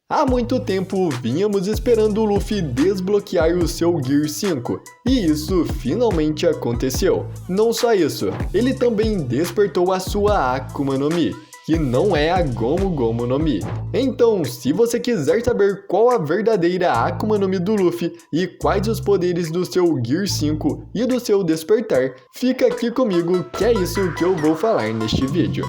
Há muito tempo vínhamos esperando o Luffy desbloquear o seu Gear 5, e isso finalmente aconteceu. Não só isso, ele também despertou a sua Akuma no Mi, que não é a Gomu Gomu no Mi. Então, se você quiser saber qual a verdadeira Akuma no Mi do Luffy e quais os poderes do seu Gear 5 e do seu despertar, fica aqui comigo que é isso que eu vou falar neste vídeo.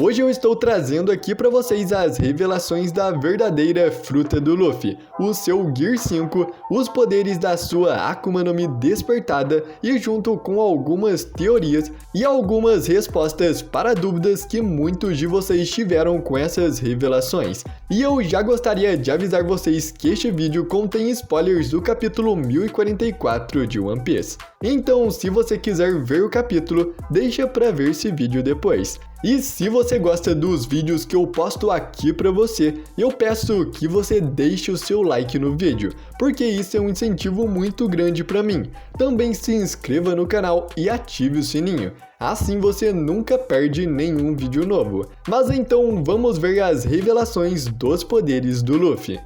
Hoje eu estou trazendo aqui para vocês as revelações da verdadeira fruta do Luffy, o seu Gear 5, os poderes da sua Akuma no Mi despertada e junto com algumas teorias e algumas respostas para dúvidas que muitos de vocês tiveram com essas revelações. E eu já gostaria de avisar vocês que este vídeo contém spoilers do capítulo 1044 de One Piece. Então, se você quiser ver o capítulo, deixa para ver esse vídeo depois. E se você gosta dos vídeos que eu posto aqui pra você, eu peço que você deixe o seu like no vídeo, porque isso é um incentivo muito grande pra mim. Também se inscreva no canal e ative o sininho, assim você nunca perde nenhum vídeo novo. Mas então vamos ver as revelações dos poderes do Luffy.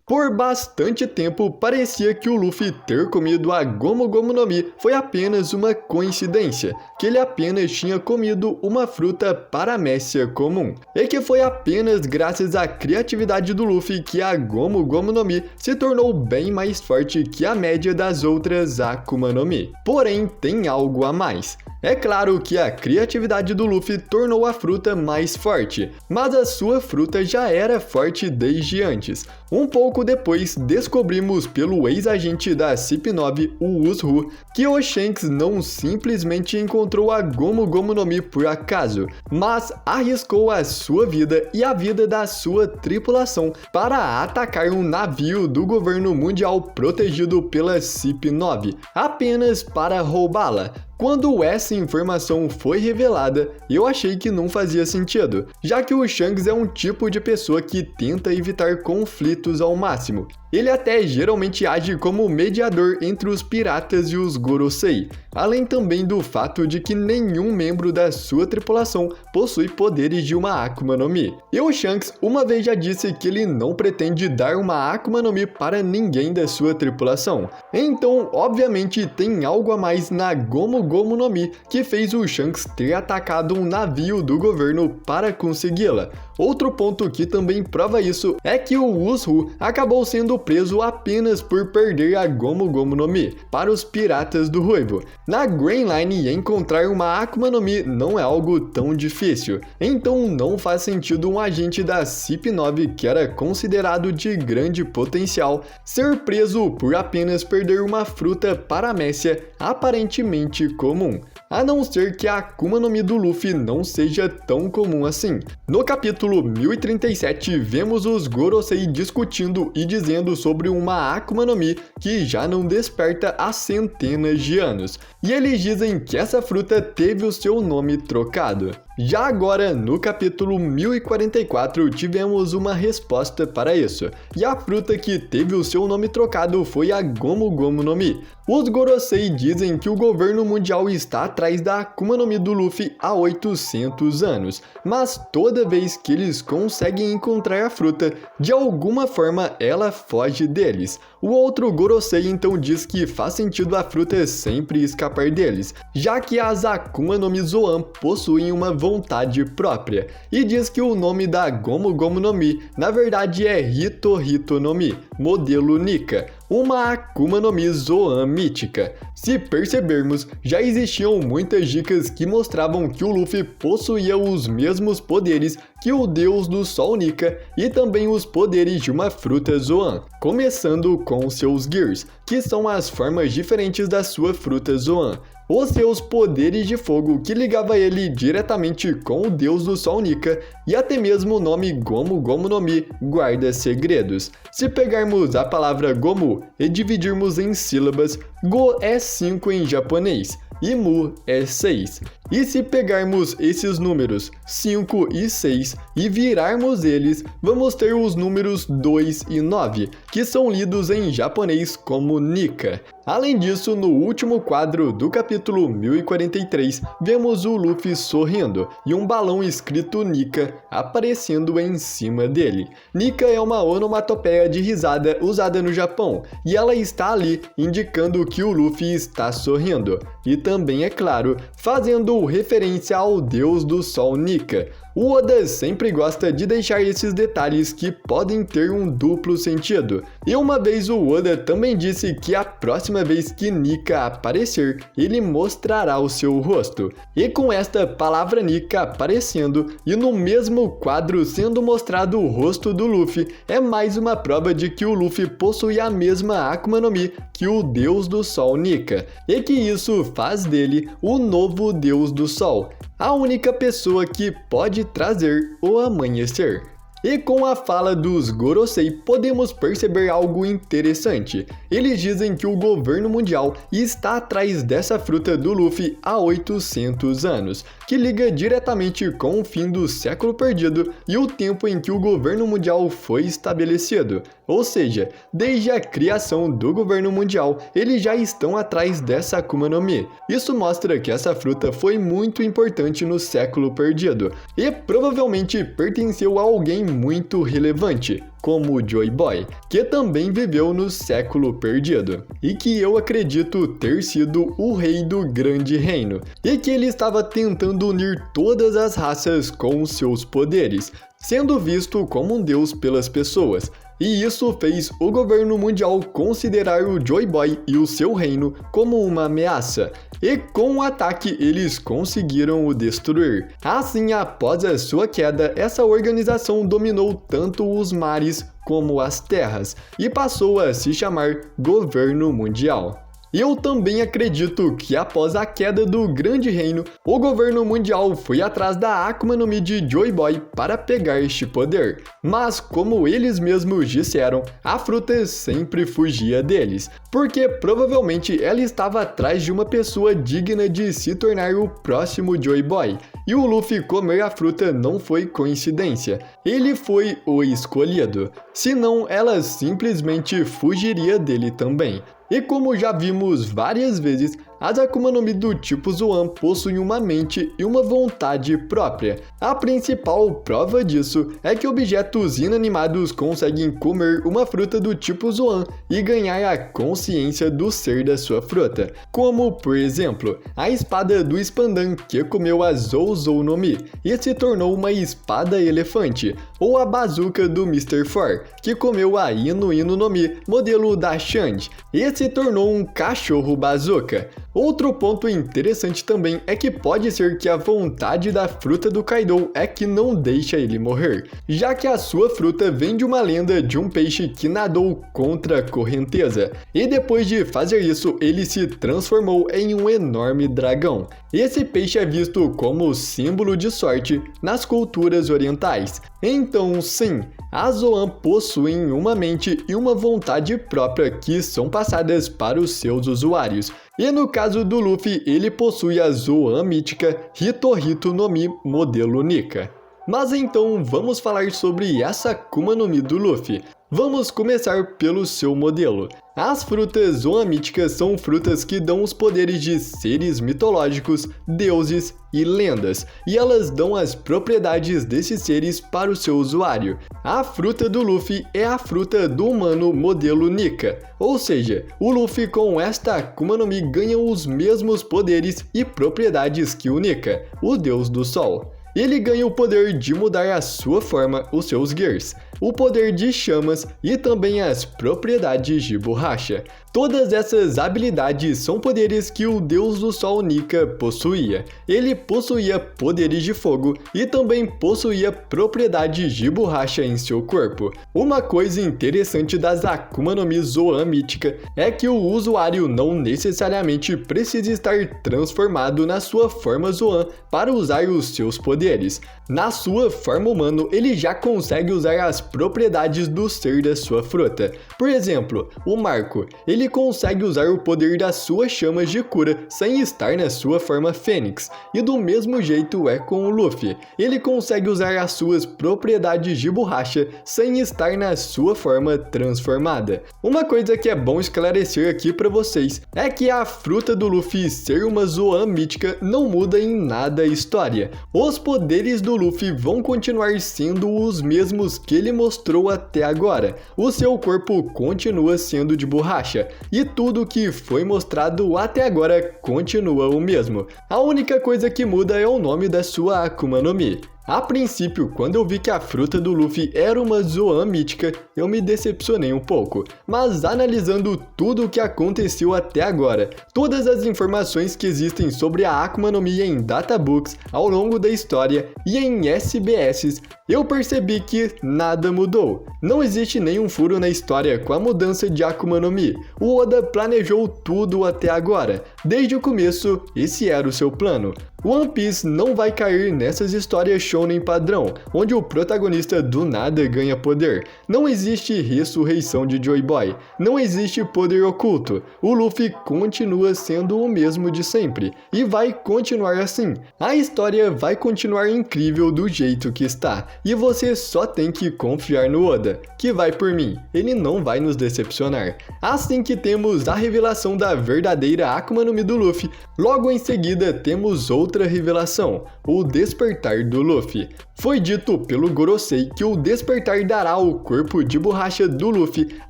Por bastante tempo, parecia que o Luffy ter comido a Gomu Gomu no Mi foi apenas uma coincidência, que ele apenas tinha comido uma fruta paramécia comum, e que foi apenas graças à criatividade do Luffy que a Gomu Gomu no Mi se tornou bem mais forte que a média das outras Akuma no Mi. Porém, tem algo a mais. É claro que a criatividade do Luffy tornou a fruta mais forte, mas a sua fruta já era forte desde antes. Um pouco depois, descobrimos pelo ex-agente da CP9, o Usopp, que o Shanks não simplesmente encontrou a Gomu Gomu no Mi por acaso, mas arriscou a sua vida e a vida da sua tripulação para atacar um navio do governo mundial protegido pela CP9, apenas para roubá-la. Quando essa informação foi revelada, eu achei que não fazia sentido, já que o Shanks é um tipo de pessoa que tenta evitar conflitos ao máximo. Ele até geralmente age como mediador entre os piratas e os Gorosei, além também do fato de que nenhum membro da sua tripulação possui poderes de uma Akuma no Mi. E o Shanks uma vez já disse que ele não pretende dar uma Akuma no Mi para ninguém da sua tripulação. Então, obviamente, tem algo a mais na Gomu Gomu no Mi que fez o Shanks ter atacado um navio do governo para consegui-la. Outro ponto que também prova isso é que o Usopp acabou sendo preso apenas por perder a Gomu Gomu no Mi para os piratas do Ruivo. Na Grand Line, encontrar uma Akuma no Mi não é algo tão difícil, então não faz sentido um agente da CP9 que era considerado de grande potencial ser preso por apenas perder uma fruta paramécia aparentemente comum, a não ser que a Akuma no Mi do Luffy não seja tão comum assim. No capítulo 1037, vemos os Gorosei discutindo e dizendo sobre uma Akuma no Mi que já não desperta há centenas de anos, e eles dizem que essa fruta teve o seu nome trocado. Já agora, no capítulo 1044, tivemos uma resposta para isso, e a fruta que teve o seu nome trocado foi a Gomu Gomu no Mi. Os Gorosei dizem que o governo mundial está atrás da Akuma no Mi do Luffy há 800 anos, mas toda vez que eles conseguem encontrar a fruta, de alguma forma ela foge deles. O outro Gorosei então diz que faz sentido a fruta sempre escapar deles, já que as Akuma no Mi Zoan possuem uma vontade própria, e diz que o nome da Gomu Gomu no Mi na verdade é Hito Hito no Mi, modelo Nika, uma Akuma no Mi Zoan mítica. Se percebermos, já existiam muitas dicas que mostravam que o Luffy possuía os mesmos poderes que o deus do sol Nika e também os poderes de uma fruta Zoan, começando com seus Gears, que são as formas diferentes da sua fruta Zoan. Os seus poderes de fogo que ligava ele diretamente com o deus do sol Nika, e até mesmo o nome Gomu Gomu no Mi guarda segredos. Se pegarmos a palavra Gomu e dividirmos em sílabas, Go é 5 em japonês e Mu é 6. E se pegarmos esses números 5 e 6 e virarmos eles, vamos ter os números 2 e 9, que são lidos em japonês como Nika. Além disso, no último quadro do capítulo 1043, vemos o Luffy sorrindo e um balão escrito Nika aparecendo em cima dele. Nika é uma onomatopeia de risada usada no Japão, e ela está ali indicando que o Luffy está sorrindo, e também, é claro, fazendo referência ao deus do sol Nika. O Oda sempre gosta de deixar esses detalhes que podem ter um duplo sentido. E uma vez o Oda também disse que a próxima vez que Nika aparecer, ele mostrará o seu rosto. E com esta palavra Nika aparecendo e no mesmo quadro sendo mostrado o rosto do Luffy, é mais uma prova de que o Luffy possui a mesma Akuma no Mi que o deus do sol Nika, e que isso faz dele o novo deus do sol, a única pessoa que pode trazer o amanhecer. E com a fala dos Gorosei, podemos perceber algo interessante. Eles dizem que o governo mundial está atrás dessa fruta do Luffy há 800 anos, que liga diretamente com o fim do século perdido e o tempo em que o governo mundial foi estabelecido. Ou seja, desde a criação do governo mundial, eles já estão atrás dessa Akuma no Mi. Isso mostra que essa fruta foi muito importante no século perdido, e provavelmente pertenceu a alguém muito relevante, como o Joy Boy, que também viveu no século perdido, e que eu acredito ter sido o rei do grande reino, e que ele estava tentando unir todas as raças com seus poderes, sendo visto como um deus pelas pessoas. E isso fez o governo mundial considerar o Joy Boy e o seu reino como uma ameaça, e com o ataque eles conseguiram o destruir. Assim, após a sua queda, essa organização dominou tanto os mares como as terras, e passou a se chamar Governo Mundial. Eu também acredito que após a queda do Grande Reino, o governo mundial foi atrás da Akuma no Mi de Joy Boy para pegar este poder. Mas como eles mesmos disseram, a fruta sempre fugia deles, porque provavelmente ela estava atrás de uma pessoa digna de se tornar o próximo Joy Boy. E o Luffy comer a fruta não foi coincidência, ele foi o escolhido. Senão ela simplesmente fugiria dele também. E como já vimos várias vezes, as Akuma no Mi do tipo Zoan possuem uma mente e uma vontade própria. A principal prova disso é que objetos inanimados conseguem comer uma fruta do tipo Zoan e ganhar a consciência do ser da sua fruta, como, por exemplo, a espada do Spandan que comeu a Zou Zou no Mi e se tornou uma espada elefante, ou a bazuca do Mr. Four, que comeu a Inu Inu no Mi, modelo da Shandy, e se tornou um cachorro bazuca. Outro ponto interessante também é que pode ser que a vontade da fruta do Kaido é que não deixa ele morrer, já que a sua fruta vem de uma lenda de um peixe que nadou contra a correnteza, e depois de fazer isso ele se transformou em um enorme dragão. Esse peixe é visto como símbolo de sorte nas culturas orientais. Então sim, as Zoan possuem uma mente e uma vontade própria que são passadas para os seus usuários. E no caso do Luffy, ele possui a Zoan mítica Hito no Mi modelo Nika. Mas então vamos falar sobre essa Akuma no Mi do Luffy. Vamos começar pelo seu modelo. As frutas Zoan míticas são frutas que dão os poderes de seres mitológicos, deuses e lendas, e elas dão as propriedades desses seres para o seu usuário. A fruta do Luffy é a fruta do humano modelo Nika, ou seja, o Luffy com esta Akuma no Mi ganha os mesmos poderes e propriedades que o Nika, o deus do sol. Ele ganha o poder de mudar a sua forma, os seus gears, o poder de chamas e também as propriedades de borracha. Todas essas habilidades são poderes que o deus do sol Nika possuía. Ele possuía poderes de fogo e também possuía propriedades de borracha em seu corpo. Uma coisa interessante das Akuma no Mi Zoan mítica é que o usuário não necessariamente precisa estar transformado na sua forma Zoan para usar os seus poderes. poderes. Na sua forma humana, ele já consegue usar as propriedades do ser da sua fruta. Por exemplo, o Marco, ele consegue usar o poder das suas chamas de cura sem estar na sua forma Fênix. E do mesmo jeito é com o Luffy. Ele consegue usar as suas propriedades de borracha sem estar na sua forma transformada. Uma coisa que é bom esclarecer aqui para vocês é que a fruta do Luffy ser uma Zoan mítica não muda em nada a história. Os poderes do Luffy vão continuar sendo os mesmos que ele mostrou até agora. O seu corpo continua sendo de borracha e tudo que foi mostrado até agora continua o mesmo. A única coisa que muda é o nome da sua Akuma no Mi. A princípio, quando eu vi que a fruta do Luffy era uma Zoan mítica, eu me decepcionei um pouco. Mas analisando tudo o que aconteceu até agora, todas as informações que existem sobre a Akuma no Mi em databooks ao longo da história e em SBS, eu percebi que nada mudou. Não existe nenhum furo na história com a mudança de Akuma no Mi. O Oda planejou tudo até agora. Desde o começo, esse era o seu plano. One Piece não vai cair nessas histórias shounen padrão, onde o protagonista do nada ganha poder. Não existe ressurreição de Joy Boy. Não existe poder oculto. O Luffy continua sendo o mesmo de sempre. E vai continuar assim. A história vai continuar incrível do jeito que está. E você só tem que confiar no Oda, que vai por mim. Ele não vai nos decepcionar. Assim que temos a revelação da verdadeira Akuma no Mi do Luffy, logo em seguida temos outra revelação, o despertar do Luffy. Foi dito pelo Gorosei que o despertar dará ao corpo de borracha do Luffy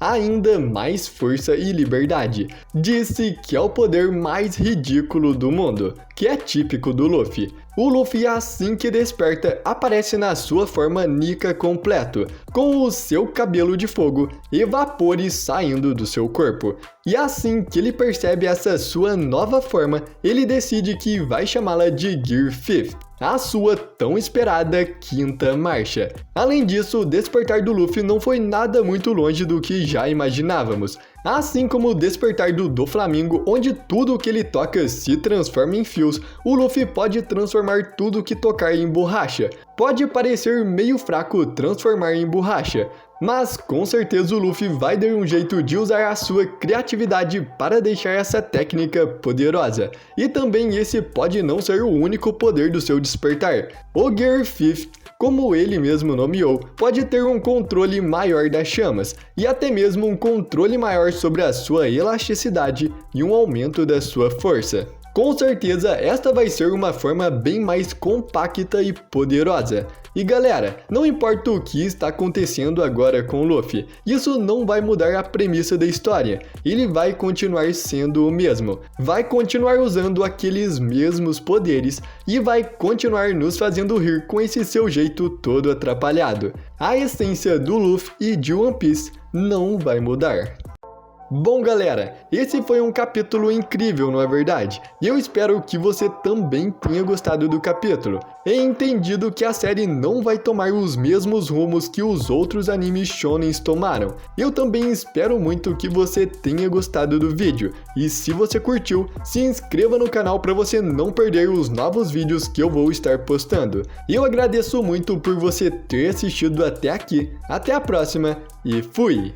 ainda mais força e liberdade. Disse que é o poder mais ridículo do mundo, que é típico do Luffy. O Luffy, assim que desperta, aparece na sua forma Nika completo, com o seu cabelo de fogo e vapores saindo do seu corpo. E assim que ele percebe essa sua nova forma, ele decide que vai chamá-la de Gear 5th, a sua tão esperada quinta marcha. Além disso, o despertar do Luffy não foi nada muito longe do que já imaginávamos. Assim como o despertar do Doflamingo, onde tudo que ele toca se transforma em fios, o Luffy pode transformar tudo que tocar em borracha. Pode parecer meio fraco transformar em borracha, mas com certeza o Luffy vai dar um jeito de usar a sua criatividade para deixar essa técnica poderosa. E também esse pode não ser o único poder do seu despertar. O Gear 5th, como ele mesmo nomeou, pode ter um controle maior das chamas, e até mesmo um controle maior sobre a sua elasticidade e um aumento da sua força. Com certeza, esta vai ser uma forma bem mais compacta e poderosa. E galera, não importa o que está acontecendo agora com o Luffy, isso não vai mudar a premissa da história. Ele vai continuar sendo o mesmo, vai continuar usando aqueles mesmos poderes e vai continuar nos fazendo rir com esse seu jeito todo atrapalhado. A essência do Luffy e de One Piece não vai mudar. Bom galera, esse foi um capítulo incrível, não é verdade? E eu espero que você também tenha gostado do capítulo e entendido que a série não vai tomar os mesmos rumos que os outros animes shonens tomaram. Eu também espero muito que você tenha gostado do vídeo e se você curtiu, se inscreva no canal para você não perder os novos vídeos que eu vou estar postando. Eu agradeço muito por você ter assistido até aqui, até a próxima e fui!